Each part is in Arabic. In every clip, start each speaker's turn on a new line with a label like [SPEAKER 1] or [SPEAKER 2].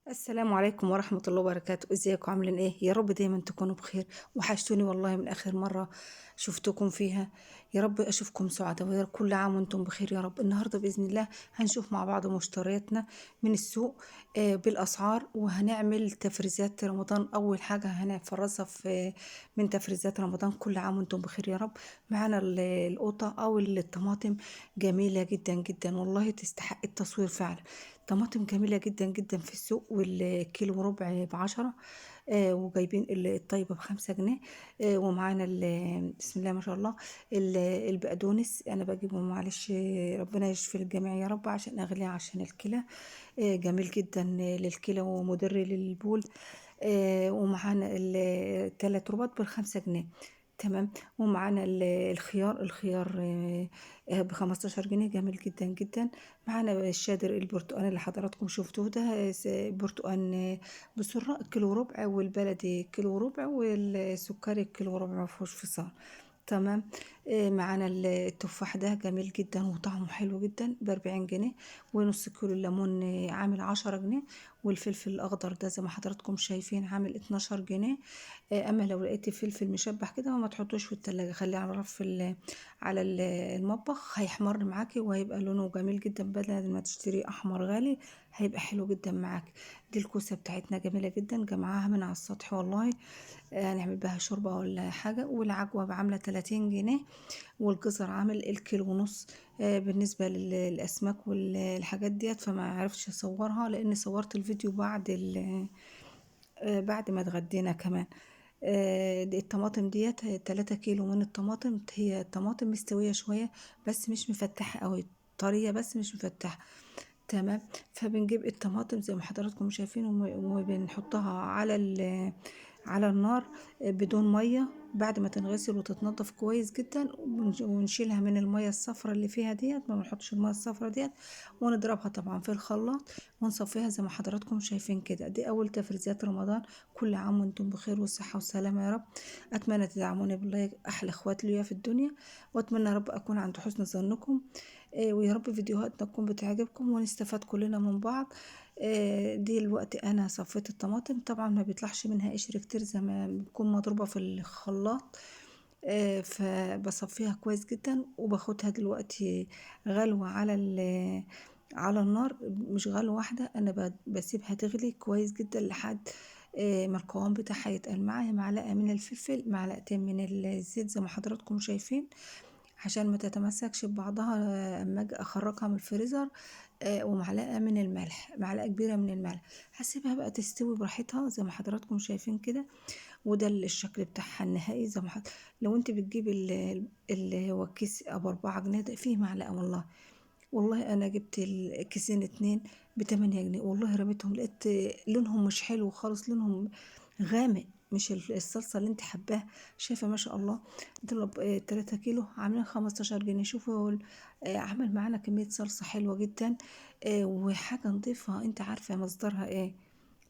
[SPEAKER 1] السلام عليكم ورحمة الله وبركاته، ازيكم عاملين ايه؟ يا رب دايما تكونوا بخير. وحشتوني والله من اخر مرة شفتكم فيها. يا رب اشوفكم سعداء ويا رب كل عام وانتم بخير يا رب. النهاردة بإذن الله هنشوف مع بعض مشترياتنا من السوق بالاسعار، وهنعمل تفريزات رمضان. اول حاجة هنفرزها في من تفريزات رمضان. كل عام وانتم بخير يا رب. معانا القوطة او الطماطم، جميلة جدا جدا والله، تستحق التصوير فعلا. طماطم جميلة جدا جدا في السوق، والكيلو ربع ب10. وجايبين الطيبة ب5 جنيه. ومعانا بسم الله ما شاء الله. البقدونس أنا بجيبه، معلش، ربنا يشفي الجميع يا رب، عشان أغليه عشان الكلى. جميل جدا للكلى ومضر للبول. ومعانا ال3 رباط ب5 جنيه. تمام. ومعانا الخيار ب15 جنيه، جميل جدا جدا. معانا الشادر البرتقال اللي حضراتكم شفتوه ده، برتقال بسرعة كيلو ربع، والبلدي كيلو ربع، والسكري كيلو ربع مفيهوش فصال. تمام. معانا التفاح ده جميل جدا وطعمه حلو جدا ب40 جنيه. ونص كيلو الليمون عامل 10 جنيه. والفلفل الأخضر ده زي ما حضراتكم شايفين عامل 12 جنيه. أما لو لقيتي فلفل مشبح كده ما تحطوش في التلاجة، خليه على رف المطبخ، هيحمر معاكي وهيبقى لونه جميل جدا، بدل ما تشتري أحمر غالي هيبقى حلو جدا معاكي. دي الكوسة بتاعتنا جميلة جدا، جمعاها من على السطح والله. هنعمل بها شوربة ولا حاجة. والعجوة عاملة 30 جنيه. والجزر عامل الكيلو ونص. بالنسبة للأسماك والحاجات ديت فما عرفتش أصورها، لأن صورت الفيديو بعد ما اتغدينا كمان. دي الطماطم ديت 3 كيلو من الطماطم، هي طماطم مستوية شوية بس مش مفتحة قوي، طرية بس مش مفتحة. تمام. فبنجيب الطماطم زي ما حضراتكم شايفين، وبنحطها على النار بدون ميه، بعد ما تنغسل وتتنضف كويس جدا، ونشيلها من الميه الصفرا اللي فيها ديت، ما بنحطش الميه الصفرا ديت. ونضربها طبعا في الخلاط ونصفيها زي ما حضراتكم شايفين كده. دي اول تفريزات رمضان. كل عام وانتم بخير والصحه والسلامه يا رب. اتمنى تدعموني بالله، احلى اخوات ليا في الدنيا. واتمنى يا رب اكون عند حسن ظنكم. ويا رب فيديوهاتنا تكون بتعجبكم ونستفاد كلنا من بعض. دي الوقت انا صفيت الطماطم، طبعا ما بيطلعش منها قشر كتير زي ما بتكون مضروبة في الخلاط. فبصفيها كويس جدا، وباخدها دلوقتي غلوة على النار. مش غلوة واحدة، انا بسيبها تغلي كويس جدا لحد ما القوام بتاعها يتقل معايا. معلقة من الفلفل، معلقتين من الزيت زي ما حضراتكم شايفين، عشان ما تتمسكش ببعضها اما اجي اخرجها من الفريزر. ومعلقه من الملح، معلقه كبيره من الملح. هسيبها بقى تستوي براحتها زي ما حضراتكم شايفين كده. وده الشكل بتاعها النهائي زي ما لو انت بتجيب اللي هو الكيس ابو 4 جنيه ده فيه معلقه والله. والله انا جبت الكيسين اتنين ب8 جنيه، والله رميتهم لقيت لونهم مش حلو خالص، لونهم غامق، مش الصلصة اللي انت حباها. شايفة ما شاء الله. دول 3 كيلو عاملين 15 جنيه. شوفوا عمل معانا كمية صلصة حلوة جدا. وحاجة نضيفة، انت عارفة مصدرها ايه.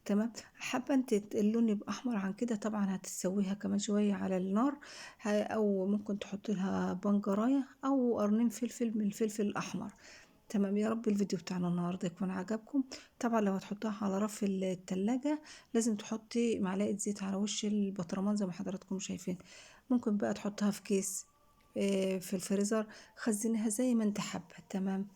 [SPEAKER 1] تمام. حابة انت اللون يبقى احمر عن كده، طبعا هتسويها كمان شوية على النار. او ممكن تحط لها بنجراية او قرنين فلفل من الفلفل الاحمر. تمام. يا رب الفيديو بتاعنا النهارده يكون عجبكم. طبعا لو هتحطها على رف التلاجة لازم تحطي معلقة زيت على وش البطرمان زي ما حضراتكم شايفين. ممكن بقى تحطها في كيس في الفريزر، خزنها زي ما انت حابة. تمام.